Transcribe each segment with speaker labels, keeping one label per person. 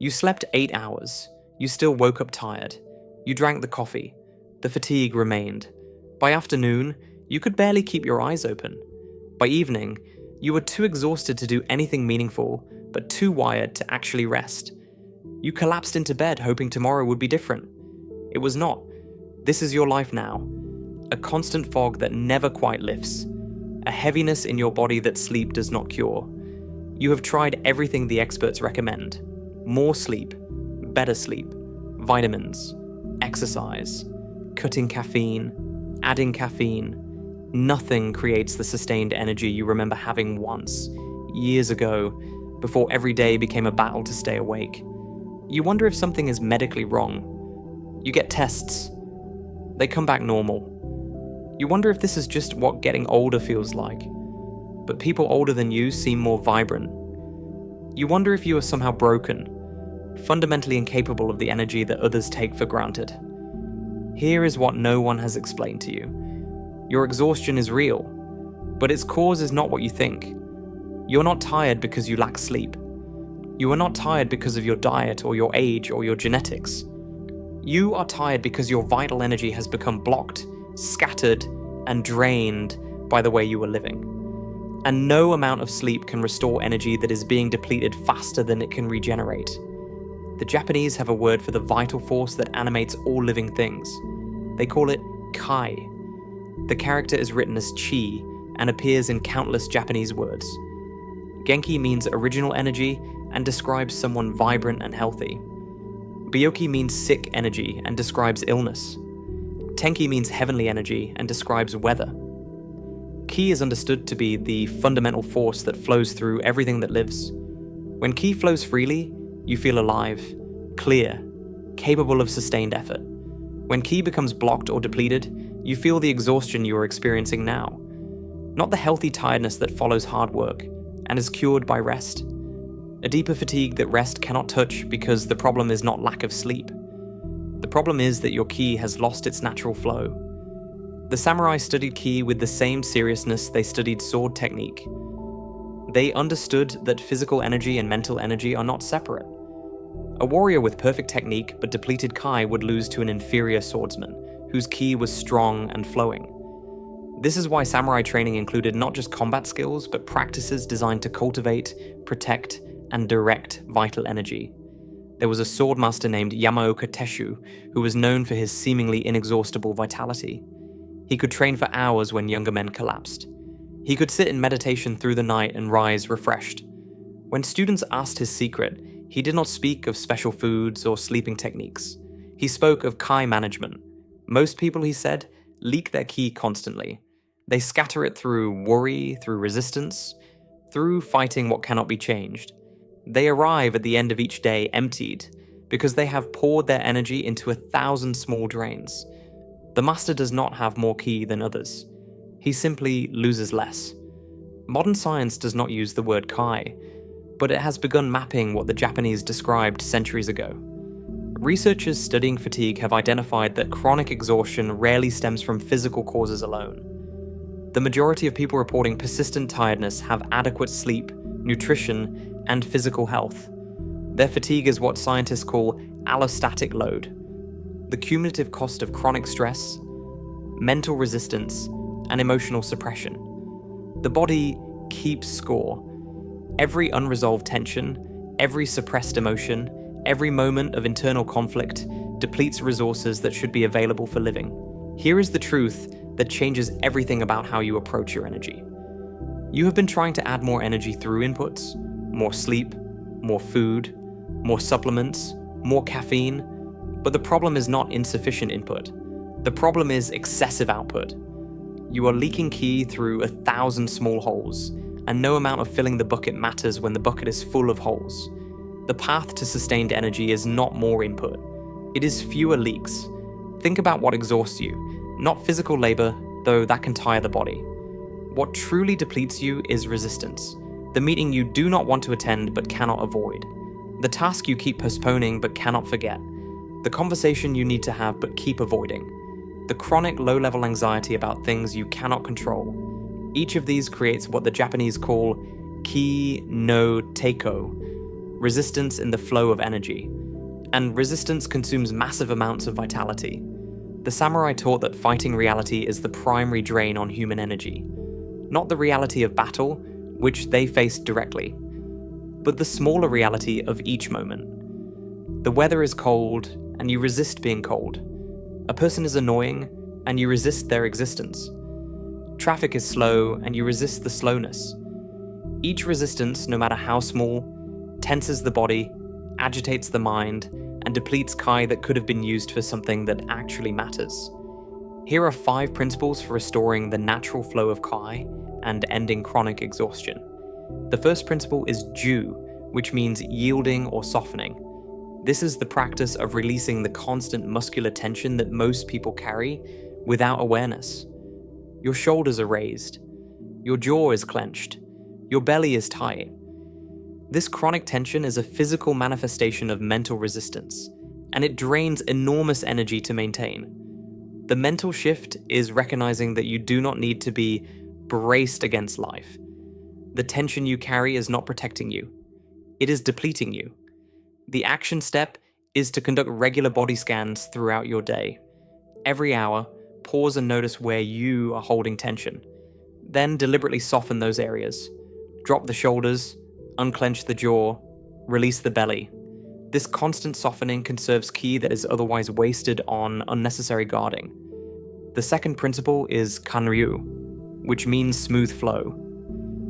Speaker 1: You slept 8 hours. You still woke up tired. You drank the coffee. The fatigue remained. By afternoon, you could barely keep your eyes open. By evening, you were too exhausted to do anything meaningful, but too wired to actually rest. You collapsed into bed hoping tomorrow would be different. It was not. This is your life now. A constant fog that never quite lifts. A heaviness in your body that sleep does not cure. You have tried everything the experts recommend. More sleep, better sleep, vitamins, exercise, cutting caffeine, adding caffeine. Nothing creates the sustained energy you remember having once, years ago, before every day became a battle to stay awake. You wonder if something is medically wrong. You get tests. They come back normal. You wonder if this is just what getting older feels like. But people older than you seem more vibrant. You wonder if you are somehow broken, fundamentally incapable of the energy that others take for granted. Here is what no one has explained to you. Your exhaustion is real, but its cause is not what you think. You're not tired because you lack sleep. You are not tired because of your diet or your age or your genetics. You are tired because your vital energy has become blocked, scattered, and drained by the way you were living. And no amount of sleep can restore energy that is being depleted faster than it can regenerate. The Japanese have a word for the vital force that animates all living things. They call it kai. The character is written as chi and appears in countless Japanese words. Genki means original energy and describes someone vibrant and healthy. Byoki means sick energy and describes illness. Tenki means heavenly energy and describes weather. Ki is understood to be the fundamental force that flows through everything that lives. When ki flows freely, you feel alive, clear, capable of sustained effort. When ki becomes blocked or depleted, you feel the exhaustion you are experiencing now, not the healthy tiredness that follows hard work and is cured by rest. A deeper fatigue that rest cannot touch because the problem is not lack of sleep. The problem is that your ki has lost its natural flow. The samurai studied ki with the same seriousness they studied sword technique. They understood that physical energy and mental energy are not separate. A warrior with perfect technique but depleted kai would lose to an inferior swordsman, whose ki was strong and flowing. This is why samurai training included not just combat skills, but practices designed to cultivate, protect, and direct vital energy. There was a swordmaster named Yamaoka Teshu, who was known for his seemingly inexhaustible vitality. He could train for hours when younger men collapsed. He could sit in meditation through the night and rise refreshed. When students asked his secret, he did not speak of special foods or sleeping techniques. He spoke of kai management. Most people, he said, leak their ki constantly. They scatter it through worry, through resistance, through fighting what cannot be changed. They arrive at the end of each day emptied because they have poured their energy into 1,000 small drains. The master does not have more ki than others. He simply loses less. Modern science does not use the word kai, but it has begun mapping what the Japanese described centuries ago. Researchers studying fatigue have identified that chronic exhaustion rarely stems from physical causes alone. The majority of people reporting persistent tiredness have adequate sleep, nutrition, and physical health. Their fatigue is what scientists call allostatic load, the cumulative cost of chronic stress, mental resistance, and emotional suppression. The body keeps score. Every unresolved tension, every suppressed emotion, every moment of internal conflict depletes resources that should be available for living. Here is the truth that changes everything about how you approach your energy. You have been trying to add more energy through inputs, more sleep, more food, more supplements, more caffeine, but the problem is not insufficient input. The problem is excessive output. You are leaking ki through 1,000 small holes, and no amount of filling the bucket matters when the bucket is full of holes. The path to sustained energy is not more input. It is fewer leaks. Think about what exhausts you. Not physical labor, though that can tire the body. What truly depletes you is resistance. The meeting you do not want to attend but cannot avoid. The task you keep postponing but cannot forget. The conversation you need to have but keep avoiding. The chronic low-level anxiety about things you cannot control. Each of these creates what the Japanese call ki no teiko, resistance in the flow of energy. And resistance consumes massive amounts of vitality. The samurai taught that fighting reality is the primary drain on human energy, not the reality of battle, which they faced directly, but the smaller reality of each moment. The weather is cold, and you resist being cold. A person is annoying, and you resist their existence. Traffic is slow, and you resist the slowness. Each resistance, no matter how small, tenses the body, agitates the mind, and depletes Kai that could have been used for something that actually matters. Here are 5 principles for restoring the natural flow of Kai and ending chronic exhaustion. The first principle is Ju, which means yielding or softening. This is the practice of releasing the constant muscular tension that most people carry without awareness. Your shoulders are raised. Your jaw is clenched. Your belly is tight. This chronic tension is a physical manifestation of mental resistance, and it drains enormous energy to maintain. The mental shift is recognizing that you do not need to be braced against life. The tension you carry is not protecting you. It is depleting you. The action step is to conduct regular body scans throughout your day. Every hour, pause and notice where you are holding tension. Then deliberately soften those areas. Drop the shoulders, unclench the jaw, release the belly. This constant softening conserves ki that is otherwise wasted on unnecessary guarding. The second principle is Kanryu, which means smooth flow.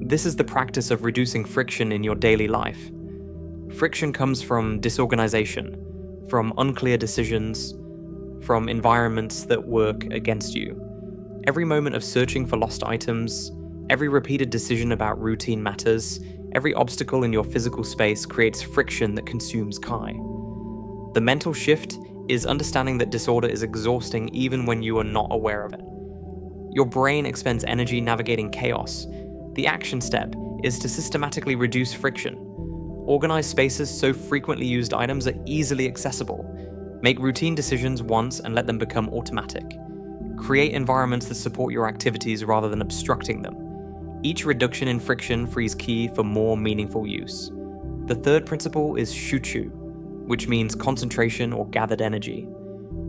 Speaker 1: This is the practice of reducing friction in your daily life. Friction comes from disorganization, from unclear decisions, from environments that work against you. Every moment of searching for lost items, every repeated decision about routine matters, every obstacle in your physical space creates friction that consumes Kai. The mental shift is understanding that disorder is exhausting even when you are not aware of it. Your brain expends energy navigating chaos. The action step is to systematically reduce friction. Organize spaces so frequently used items are easily accessible. Make routine decisions once and let them become automatic. Create environments that support your activities rather than obstructing them. Each reduction in friction frees ki for more meaningful use. The third principle is Shuchu, which means concentration or gathered energy.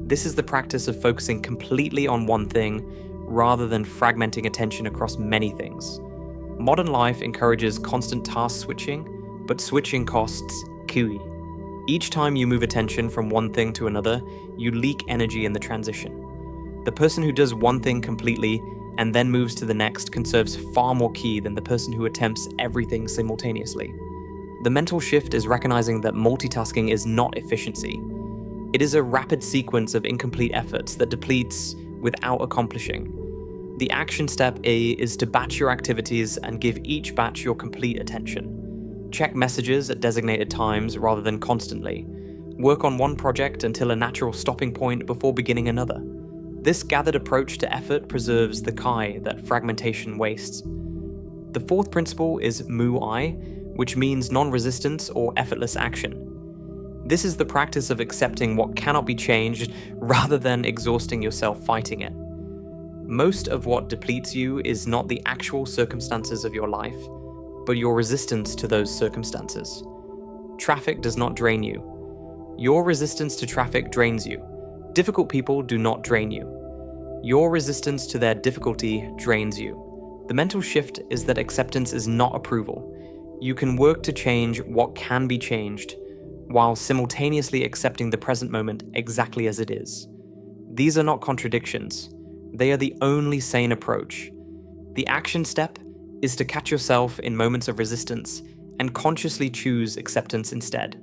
Speaker 1: This is the practice of focusing completely on one thing rather than fragmenting attention across many things. Modern life encourages constant task switching, but switching costs ki. Each time you move attention from one thing to another, you leak energy in the transition. The person who does one thing completely and then moves to the next conserves far more ki than the person who attempts everything simultaneously. The mental shift is recognizing that multitasking is not efficiency. It is a rapid sequence of incomplete efforts that depletes without accomplishing. The action step A is to batch your activities and give each batch your complete attention. Check messages at designated times rather than constantly. Work on one project until a natural stopping point before beginning another. This gathered approach to effort preserves the Kai that fragmentation wastes. The fourth principle is Mu-I, which means non-resistance or effortless action. This is the practice of accepting what cannot be changed rather than exhausting yourself fighting it. Most of what depletes you is not the actual circumstances of your life, but your resistance to those circumstances. Traffic does not drain you. Your resistance to traffic drains you. Difficult people do not drain you. Your resistance to their difficulty drains you. The mental shift is that acceptance is not approval. You can work to change what can be changed, while simultaneously accepting the present moment exactly as it is. These are not contradictions. They are the only sane approach. The action step is to catch yourself in moments of resistance and consciously choose acceptance instead.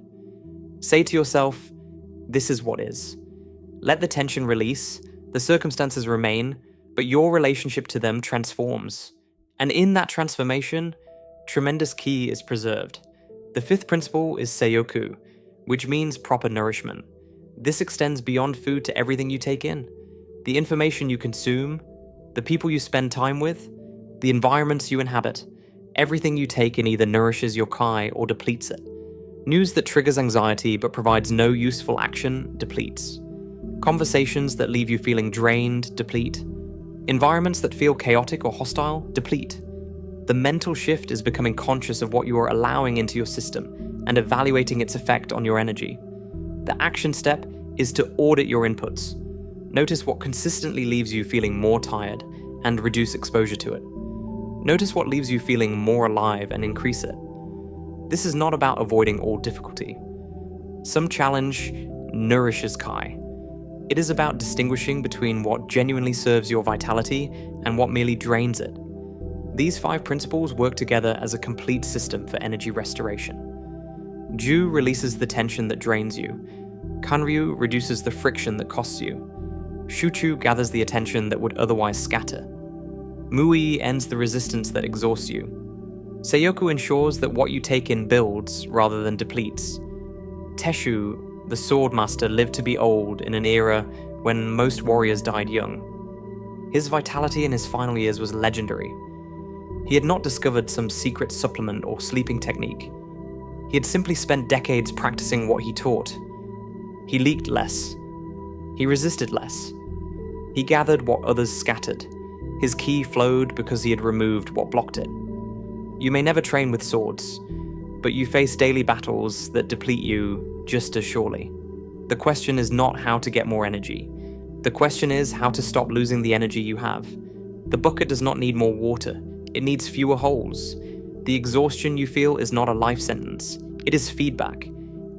Speaker 1: Say to yourself, this is what is. Let the tension release, the circumstances remain, but your relationship to them transforms. And in that transformation, tremendous ki is preserved. The fifth principle is Seiyoku, which means proper nourishment. This extends beyond food to everything you take in. The information you consume, the people you spend time with, the environments you inhabit, everything you take in either nourishes your Kai or depletes it. News that triggers anxiety but provides no useful action depletes. Conversations that leave you feeling drained deplete. Environments that feel chaotic or hostile deplete. The mental shift is becoming conscious of what you are allowing into your system and evaluating its effect on your energy. The action step is to audit your inputs. Notice what consistently leaves you feeling more tired and reduce exposure to it. Notice what leaves you feeling more alive and increase it. This is not about avoiding all difficulty. Some challenge nourishes Kai. It is about distinguishing between what genuinely serves your vitality and what merely drains it. These 5 principles work together as a complete system for energy restoration. Ju releases the tension that drains you. Kanryu reduces the friction that costs you. Shuchu gathers the attention that would otherwise scatter. Mui ends the resistance that exhausts you. Seiyoku ensures that what you take in builds rather than depletes. Teshu, the sword master, lived to be old in an era when most warriors died young. His vitality in his final years was legendary. He had not discovered some secret supplement or sleeping technique. He had simply spent decades practicing what he taught. He leaked less. He resisted less. He gathered what others scattered. His ki flowed because he had removed what blocked it. You may never train with swords, but you face daily battles that deplete you just as surely. The question is not how to get more energy. The question is how to stop losing the energy you have. The bucket does not need more water. It needs fewer holes. The exhaustion you feel is not a life sentence. It is feedback.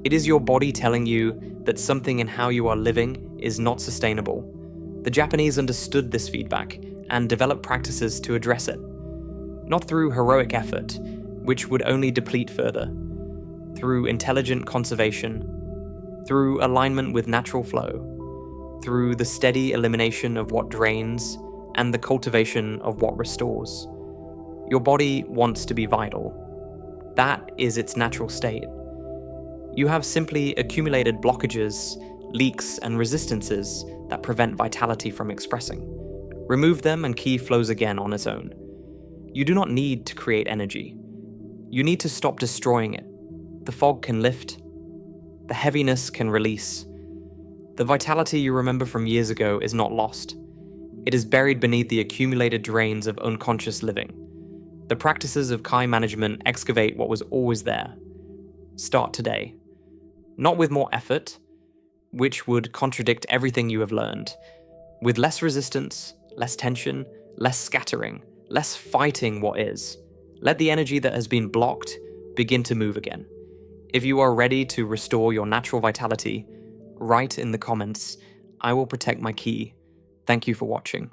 Speaker 1: It is your body telling you that something in how you are living is not sustainable. The Japanese understood this feedback and developed practices to address it. Not through heroic effort, which would only deplete further. Through intelligent conservation. Through alignment with natural flow. Through the steady elimination of what drains and the cultivation of what restores. Your body wants to be vital. That is its natural state. You have simply accumulated blockages, leaks, and resistances that prevent vitality from expressing. Remove them and ki flows again on its own. You do not need to create energy. You need to stop destroying it. The fog can lift. The heaviness can release. The vitality you remember from years ago is not lost. It is buried beneath the accumulated drains of unconscious living. The practices of Kai management excavate what was always there. Start today. Not with more effort, which would contradict everything you have learned. With less resistance, less tension, less scattering, less fighting what is. Let the energy that has been blocked begin to move again. If you are ready to restore your natural vitality, write in the comments, "I will protect my ki." Thank you for watching.